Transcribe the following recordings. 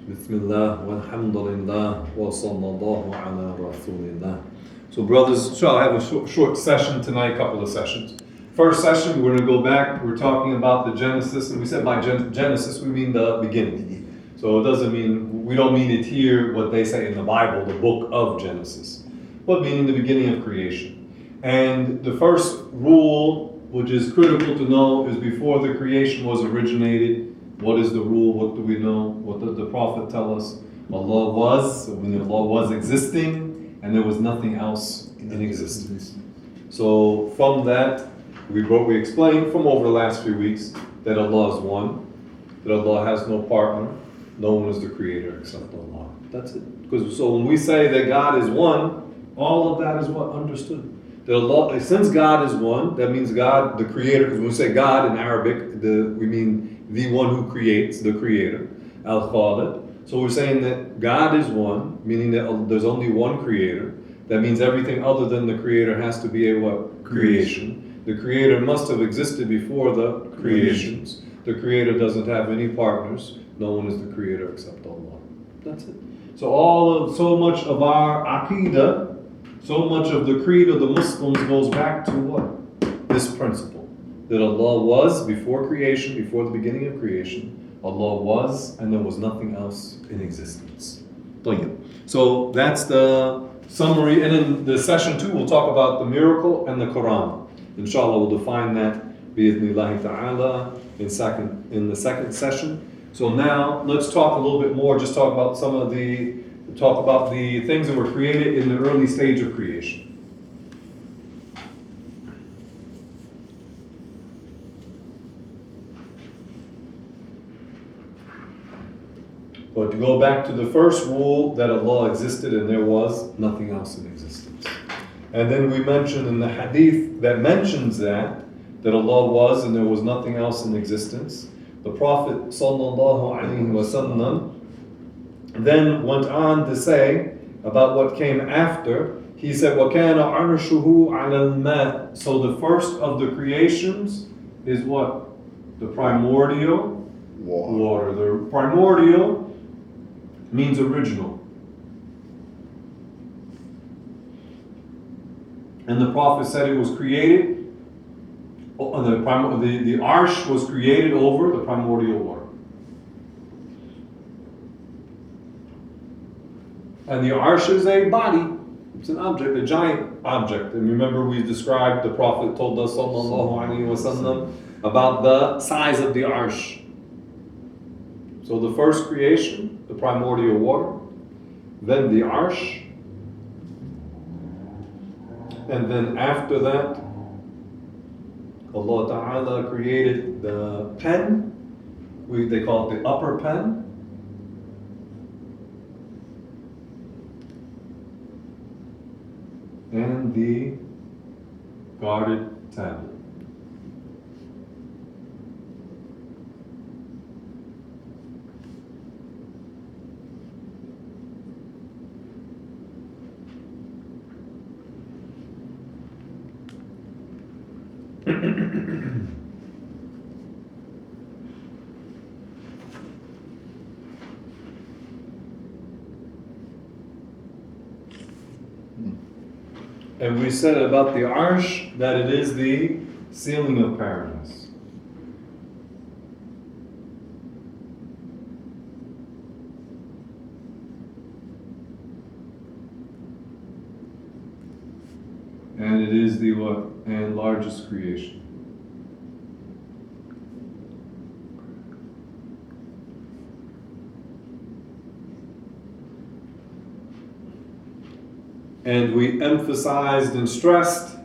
Bismillah, walhamdulillah, wa sallallahu ala rasulillah. So brothers, I'll have a short session tonight, a couple of sessions. First session, we're going to go back, we're talking about the Genesis, and we said by Genesis we mean the beginning. So it doesn't mean, we don't mean it here, what they say in the Bible, the book of Genesis, but meaning the beginning of creation. And the first rule, which is critical to know, is before the creation was originated, what is the rule? What do we know? What did the Prophet tell us? Allah was, when Allah was existing, and there was nothing else in existence. So from that, we explained from over the last few weeks that Allah is one, that Allah has no partner, no one is the creator except Allah. That's it. Because so when we say that God is one, all of that is what understood. That Allah, since God is one, that means God, the creator, because when we say God in Arabic, we mean the one who creates, the creator, Al-Khaliq. So we're saying that God is one, meaning that there's only one creator. That means everything other than the creator has to be a what? Creation. The creator must have existed before the creations. The creator doesn't have any partners. No one is the creator except Allah. That's it. So so much of our aqidah, so much of the creed of the Muslims goes back to what? This principle. That Allah was before creation, before the beginning of creation. Allah was, and there was nothing else in existence. So that's the summary. And in the session 2, we'll talk about the miracle and the Quran. Inshallah, we'll define that bi'idhnillahi ta'ala in the second session. So now, let's talk a little bit more, just talk about the things that were created in the early stage of creation. But to go back to the first rule, that Allah existed and there was nothing else in existence. And then we mentioned in the hadith that mentions that Allah was and there was nothing else in existence. The Prophet ﷺ then went on to say about what came after. He said, وَكَانَ عَرْشُهُ عَلَى الْمَاءِ. So the first of the creations is what? The primordial water. The primordial means original. And the Prophet said it was created, the arsh was created over the primordial water. And the arsh is a body, it's an object, a giant object. And remember we described, the Prophet told us sallallahu alaihi wasallam about the size of the arsh. So the first creation, the primordial water, then the arsh, and then after that, Allah Ta'ala created the pen, they call it the upper pen, and the guarded tablet. And we said about the arsh that it is the ceiling of paradise. And it is the what? And largest creation. And we emphasized and stressed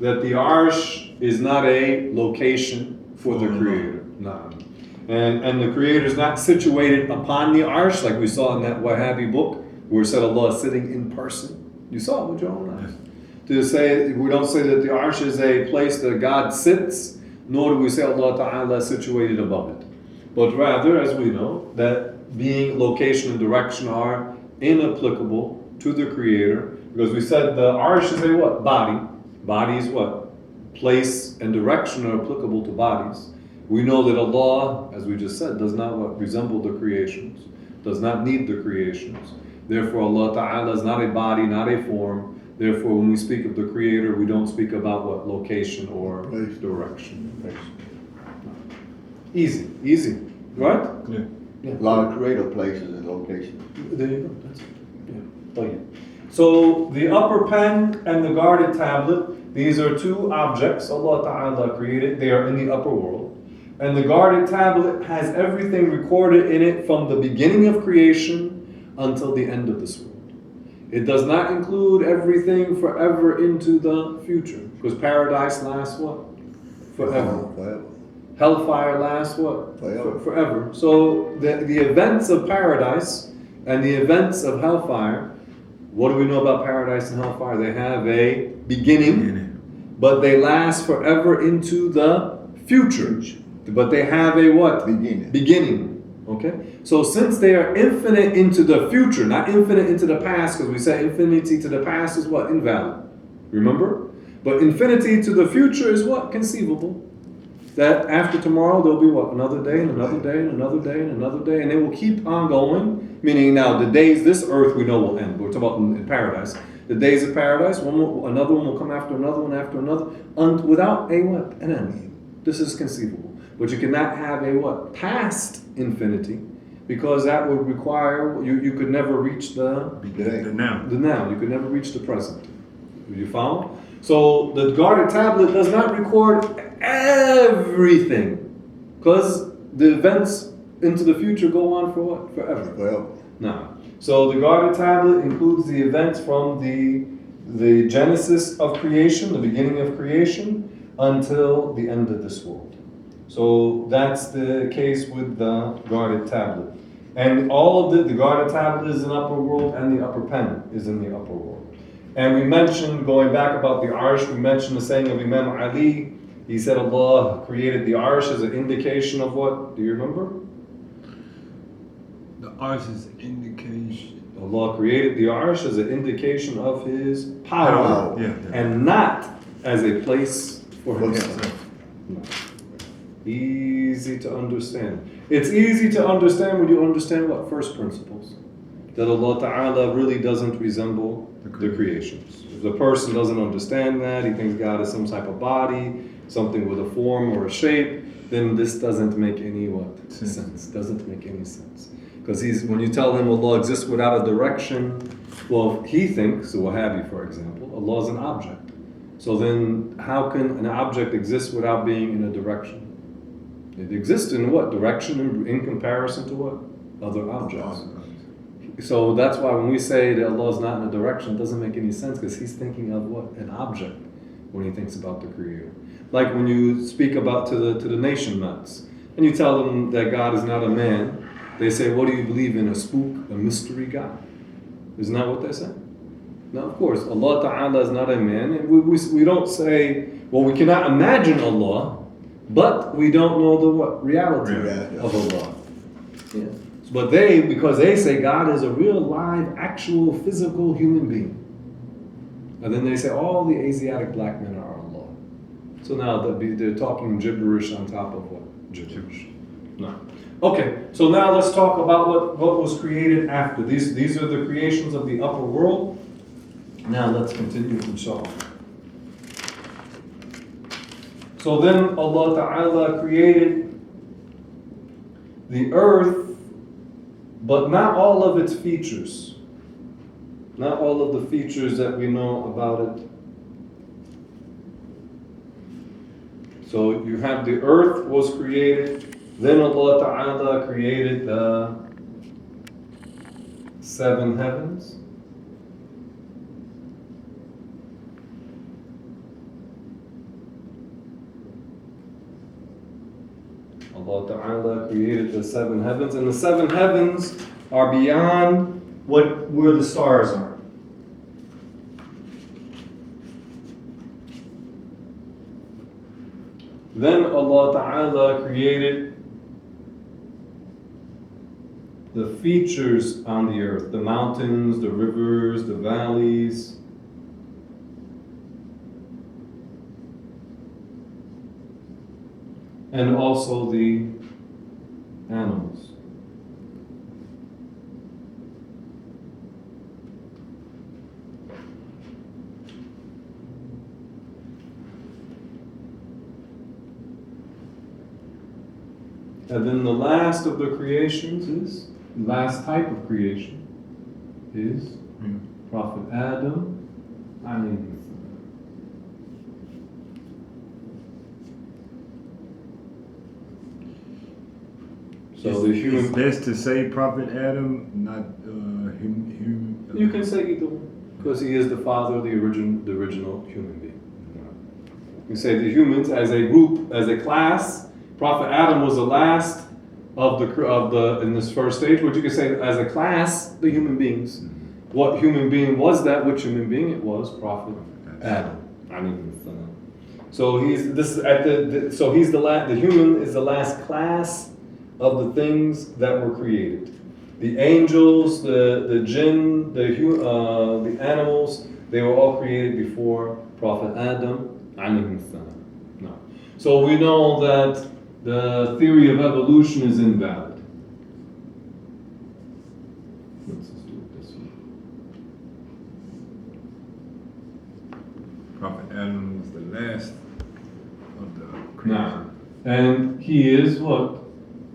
that the arsh is not a location for the Creator. No. And the Creator is not situated upon the arsh, like we saw in that Wahhabi book, where it said Allah is sitting in person. You saw it with your own eyes. To say, we don't say that the arsh is a place that God sits, nor do we say Allah Ta'ala is situated above it. But rather, as we know, that being, location, and direction are inapplicable to the Creator. Because we said the arsh is a what? Body. Body is what? Place and direction are applicable to bodies. We know that Allah, as we just said, does not what? Resemble the creations. does not need the creations. Therefore, Allah Ta'ala is not a body, not a form. Therefore, when we speak of the Creator, we don't speak about what location or direction. Easy, right? Yeah. Yeah. A lot of creative places and locations. There you go. That's it. Yeah. Oh, yeah. So the upper pen and the guarded tablet, these are two objects Allah Ta'ala created. They are in the upper world. And the guarded tablet has everything recorded in it from the beginning of creation until the end of this world. It does not include everything forever into the future. Because paradise lasts what? Forever. Forever. Hellfire lasts what? Forever. Forever. So the events of paradise and the events of hellfire, what do we know about paradise and hellfire? They have a beginning, but they last forever into the future. But they have a what? Beginning. Okay? So since they are infinite into the future, not infinite into the past, because we say infinity to the past is what? Invalid. Remember? But infinity to the future is what? Conceivable. That after tomorrow there'll be what? Another day and another day and another day and another day, and they will keep on going. Meaning now the days this earth we know will end. We're talking about in paradise. The days of paradise, another one will come after another one after another, without a what? An end. This is conceivable. But you cannot have a what? Past infinity, because that would require you could never reach the now. You could never reach the present. You follow? So the guarded tablet does not record everything, because the events into the future go on for what? Forever. Now, so the guarded tablet includes the events from the genesis of creation, the beginning of creation, until the end of this world. So that's the case with the guarded tablet. And all of the guarded tablet is in the upper world, and the upper pen is in the upper world. And we mentioned, going back about the Arsh, we mentioned the saying of Imam Ali. He said Allah created the Arsh as an indication of what? Do you remember? The Arsh is indication. Allah created the Arsh as an indication of His power, Yeah. and not as a place for Himself. No. Easy to understand. It's easy to understand when you understand what? First principles. That Allah Ta'ala really doesn't resemble the creations. If the person doesn't understand that, he thinks God is some type of body, something with a form or a shape, then this doesn't make any what? Sense. Doesn't make any sense. Because when you tell him Allah exists without a direction, well, he thinks, the Wahhabi for example, Allah is an object. So then how can an object exist without being in a direction? It exists in what? Direction in comparison to what? Other objects. So that's why when we say that Allah is not in a direction, it doesn't make any sense, because he's thinking of what? An object when he thinks about the Creator. Like when you speak about to the nation nuts, and you tell them that God is not a man, they say, what do you believe in? A spook, a mystery God? Isn't that what they say? No, of course, Allah Ta'ala is not a man. And we don't say, well, we cannot imagine Allah, but we don't know the what? Reality of Allah. Yeah. But because they say God is a real, live, actual, physical human being. And then they say all the Asiatic black men are Allah. So now they're talking gibberish on top of what? Gibberish. No. Okay, so now let's talk about what was created after. These are the creations of the upper world. Now let's continue, inshallah. So then Allah Ta'ala created the earth, but not all of its features. Not all of the features that we know about it. So you have the earth was created, then Allah Ta'ala created the 7 heavens. Allah Ta'ala created the 7 heavens, and the 7 heavens are beyond where the stars are. Then Allah Ta'ala created the features on the earth, the mountains, the rivers, the valleys. And also the animals. And then the last of the creations is, last type of creation is Prophet Adam. So the It's human, best to say Prophet Adam, not him. you can say either one, because he is the father of the original human being. You say the humans as a group, as a class. Prophet Adam was the last of the in this first stage. But you could say as a class, the human beings. What human being was that? Which human being it was? Prophet Adam. So he's this is at so he's the human is the last class of the things that were created. The angels, the jinn, the animals, they were all created before Prophet Adam. No. So we know that the theory of evolution is invalid. Let's just do it this way. Prophet Adam was the last of the creation. Now, and he is what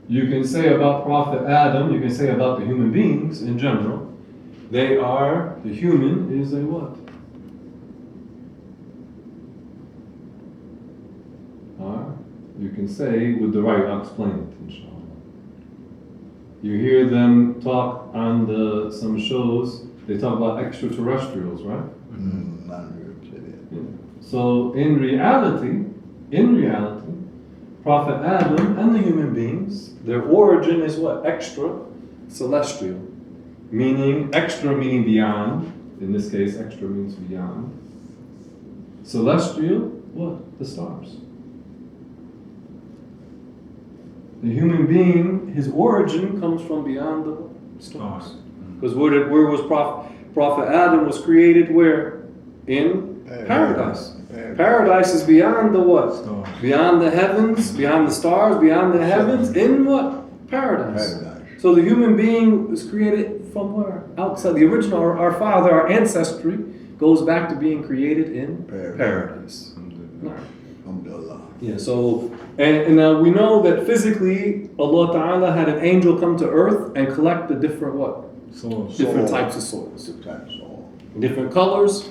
you can say about Prophet Adam, you can say about the human beings in general. They are, the human is a what? You can say with the right, I'll explain it, inshallah. You hear them talk on some shows, they talk about extraterrestrials, right? Not heard say that. Yeah. So in reality, Prophet Adam and the human beings, their origin is what? Extra celestial. Extra meaning beyond. In this case, extra means beyond. Celestial, what? The stars. The human being, his origin comes from beyond the stars. Because where was Prophet Adam was created where? In paradise. Paradise is beyond the what? Stars. Beyond the heavens, beyond the stars, beyond the heavens, in what? Paradise. So the human being was created from where? Outside. The original, our father, our ancestry, goes back to being created in paradise. Alhamdulillah. Yeah, so, and we know that physically, Allah Ta'ala had an angel come to earth and collect the different what? Different types of soils. Different colors,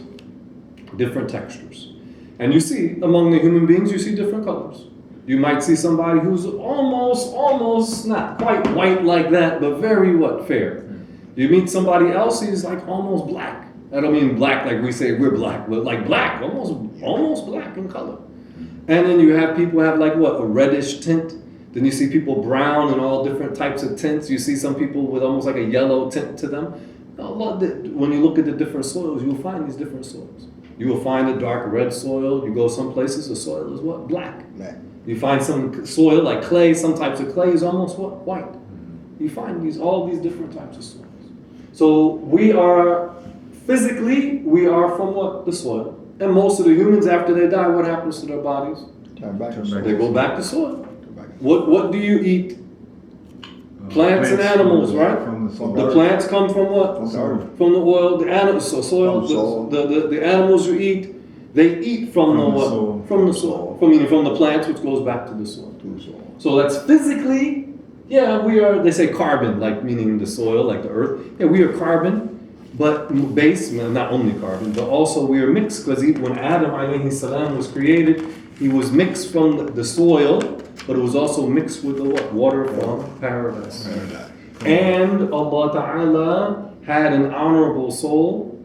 different textures. And you see, among the human beings, you see different colors. You might see somebody who's almost, not quite white like that, but very what? Fair. You meet somebody else, he's like almost black. I don't mean black like we say we're black, but like black, almost black in color. And then you have people have like what? A reddish tint. Then you see people brown and all different types of tints. You see some people with almost like a yellow tint to them. When you look at the different soils, you'll find these different soils. You will find a dark red soil. You go some places, the soil is what? Black. You find some soil like clay, some types of clay is almost what? White. You find all these different types of soils. So physically, we are from what? The soil. And most of the humans, after they die, what happens to their bodies? They go back to soil. What do you eat? Plants and animals, right? The plants come from what? From the oil. The animals, the animals you eat, they eat from the what? From the soil. From the plants, which goes back to the soil. So that's physically, we are. They say carbon, like meaning the soil, like the earth. Yeah, we are carbon. But base, not only carbon, but also we are mixed, because when Adam alayhi salam was created, he was mixed from the soil, but it was also mixed with the what? Water from paradise. And Allah Ta'ala had an honorable soul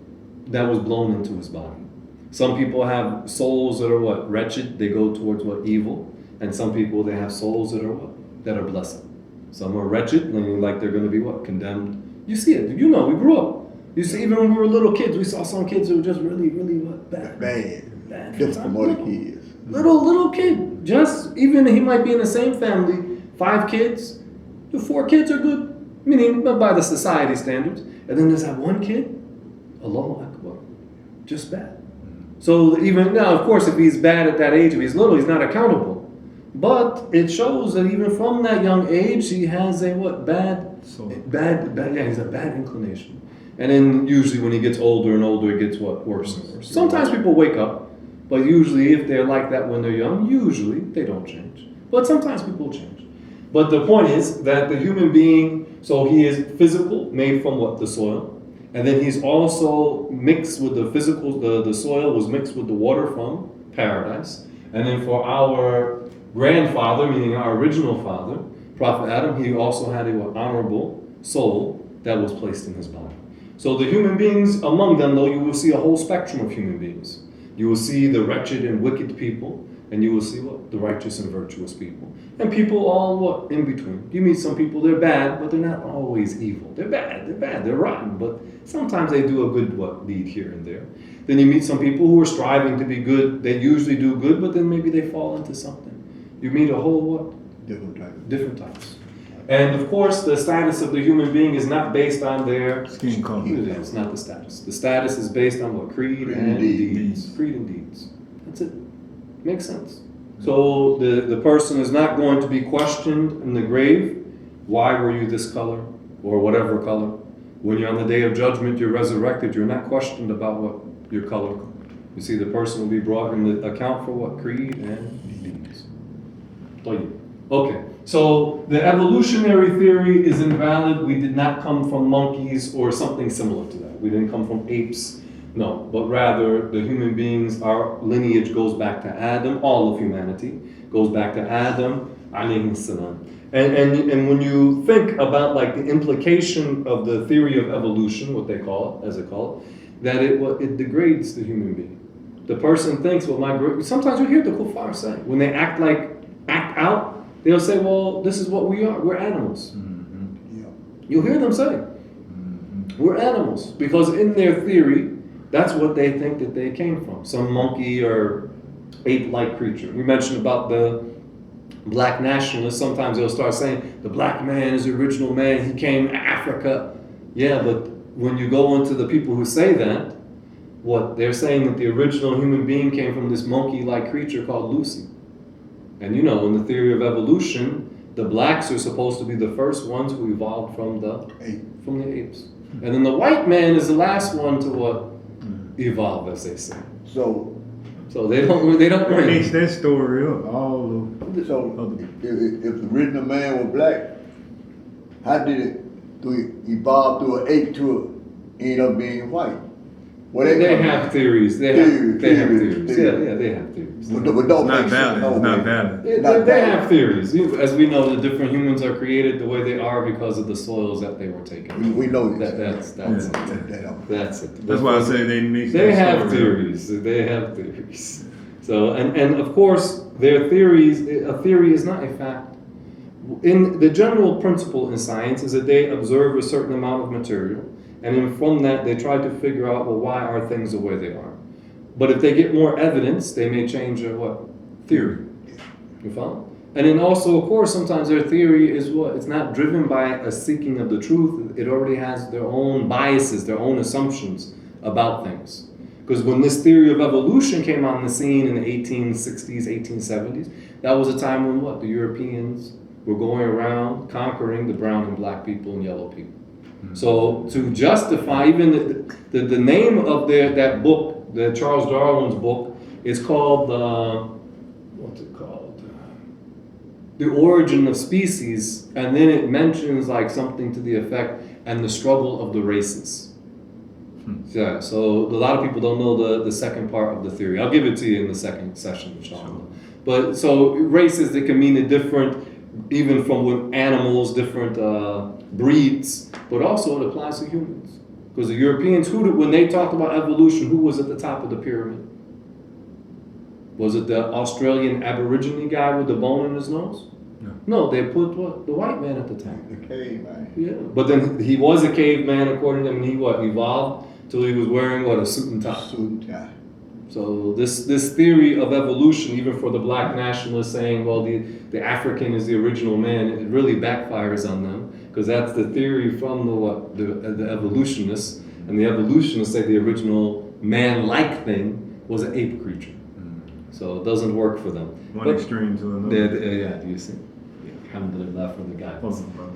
that was blown into his body. Some people have souls that are what? Wretched, they go towards what? Evil. And some people, they have souls that are what? That are blessed. Some are wretched, meaning like they're going to be what? Condemned. You see it, we grew up. You see, even when we were little kids, we saw some kids who were just really, really what? Bad. Just the more kids. Little kid. Just, even he might be in the same family, 5 kids, the 4 kids are good. Meaning, by the society standards. And then there's that one kid, Allahu Akbar, just bad. So even now, of course, if he's bad at that age, if he's little, he's not accountable. But it shows that even from that young age, he has a what? He's a bad inclination. And then usually when he gets older and older, it gets what? Worse and worse. Sometimes people wake up, but usually if they're like that when they're young, usually they don't change. But sometimes people change. But the point is that the human being, so he is physical, made from what? The soil. And then he's also mixed with the physical, the soil was mixed with the water from paradise. And then for our grandfather, meaning our original father, Prophet Adam, he also had an honorable soul that was placed in his body. So the human beings among them, though, you will see a whole spectrum of human beings. You will see the wretched and wicked people, and you will see what? The righteous and virtuous people. And people all what? In between. You meet some people, they're bad, but they're not always evil. They're bad, they're rotten, but sometimes they do a good what deed here and there. Then you meet some people who are striving to be good. They usually do good, but then maybe they fall into something. You meet a whole what? Different types. And of course, the status of the human being is not based on their Skin color. It is not the status. The status is based on what? Creed and deeds. Creed and deeds. That's it. Makes sense. So the person is not going to be questioned in the grave. Why were you this color or whatever color? When you're on the day of judgment, you're resurrected. You're not questioned about what your color. You see, the person will be brought in the account for what? Creed and deeds. Okay. So the evolutionary theory is invalid. We did not come from monkeys or something similar to that. We didn't come from apes. No, but rather the human beings, our lineage goes back to Adam. All of humanity goes back to Adam, alayhi salam. And when you think about like the implication of the theory of evolution, what they call it, as they call it, that it degrades the human being. The person thinks, well, sometimes you hear the kuffar say, when they act out, they'll say, well, this is what we are. We're animals. Yeah. You'll hear them say, we're animals. Because in their theory, that's what they think that they came from. Some monkey or ape-like creature. We mentioned about the black nationalists. Sometimes they'll start saying, the black man is the original man. He came to Africa. Yeah, but when you go into the people who say that, what? They're saying that the original human being came from this monkey-like creature called Lucy. And you know, in the theory of evolution, the blacks are supposed to be the first ones who evolved from the apes. And then the white man is the last one to what? Evolve, as they say. So they don't That makes win. that story up. All of if the original man was black, how did it evolve through an ape to end up being white? Well, They have theories. They have theories. Yeah, they have theories. But don't It's not make sense, valid. no It's not way. valid. They have theories. As we know, the different humans are created the way they are because of the soils that they were taken. We know this. That's it. That That's it. That's why I say they mix They that have story up. theories. They have theories. So, and of course, their theories, a theory is not a fact. In the general principle in science is that they observe a certain amount of material, and then from that they try to figure out, well, why are things the way they are? But if they get more evidence, they may change their what? Theory. You follow? And then also, of course, sometimes their theory is what? It's not driven by a seeking of the truth. It already has their own biases, their own assumptions about things. Because when this theory of evolution came on the scene in the 1860s, 1870s, that was a time when what? The Europeans were going around conquering the brown and black people and yellow people. So to justify even the name of that book, the Charles Darwin's book, is called what's it called? The Origin of Species, and then it mentions like something to the effect and the struggle of the races. Yeah, so a lot of people don't know the second part of the theory. I'll give it to you in the second session, inshallah. But so races, they can mean a different, even from with animals, different breeds, but also it applies to humans. Because the Europeans, when they talked about evolution, who was at the top of the pyramid? Was it the Australian Aborigine guy with the bone in his nose? No, they put what? The white man at the top. The caveman. Yeah, but then he was a caveman according to them, and he evolved till he was wearing a suit and tie. Suit and tie. So this theory of evolution, even for the black nationalists saying, well, the African is the original man, it really backfires on them, because that's the theory from the evolutionists, and the evolutionists say the original man-like thing was an ape creature. So it doesn't work for them. One extreme to another. Yeah, do you see? Yeah, alhamdulillah for the guy. Hold on, brother.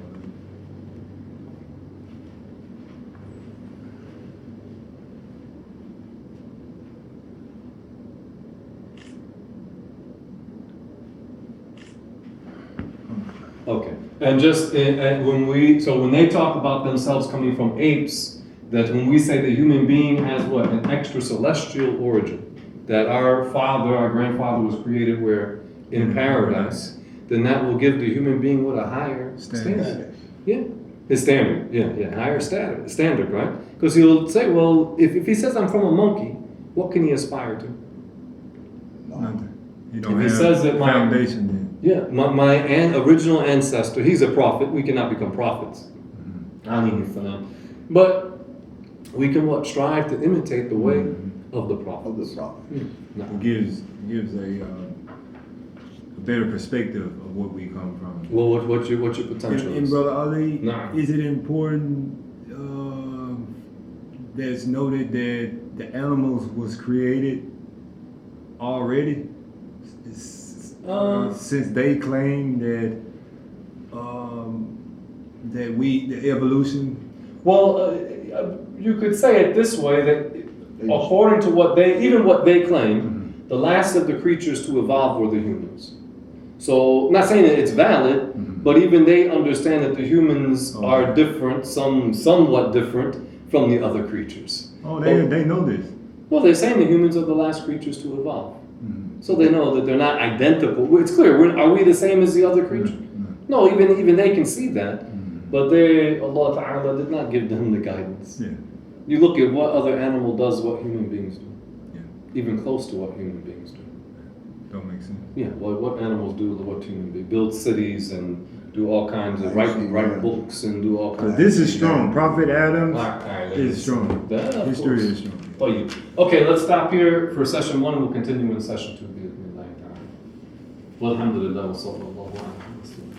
Okay. And just and when they talk about themselves coming from apes, that when we say the human being has what, an extra celestial origin, that our father, our grandfather was created where in paradise, then that will give the human being what, a higher standard. Yeah, his standard. Yeah, higher standard, right? Because he'll say, well, if he says I'm from a monkey, what can he aspire to? Nothing. You don't If he have says that my- foundation then. Yeah, my original ancestor, he's a prophet. We cannot become prophets. I mean, for them. But we can what? Strive to imitate the way of the Of prophets. the prophet. No. It gives a better perspective of what we come from. Well, what's your potential? And is? Brother Ali, Nah. is it important that's noted that the animals was created already? Since they claim that the evolution. Well, you could say it this way that according to what they claim, the last of the creatures to evolve were the humans. So, not saying that it's valid, but even they understand that the humans are different, somewhat different from the other creatures. Oh, they know this. Well, they're saying the humans are the last creatures to evolve. So they know that they're not identical. It's clear. Are we the same as the other creatures? No, even they can see that. But Allah Ta'ala did not give them the guidance. Yeah. You look at what other animal does what human beings do. Yeah. Even close to what human beings do. Don't make sense. Yeah, what animals do what human beings build cities and do all kinds of write books and do all kinds. This is strong. Prophet Adam Alright, is strong. Yeah, of History course. is strong. Okay, let's stop here for session 1 and we'll continue in session 2. Well, alhamdulillah wa sallallahu alaihi wa sallam.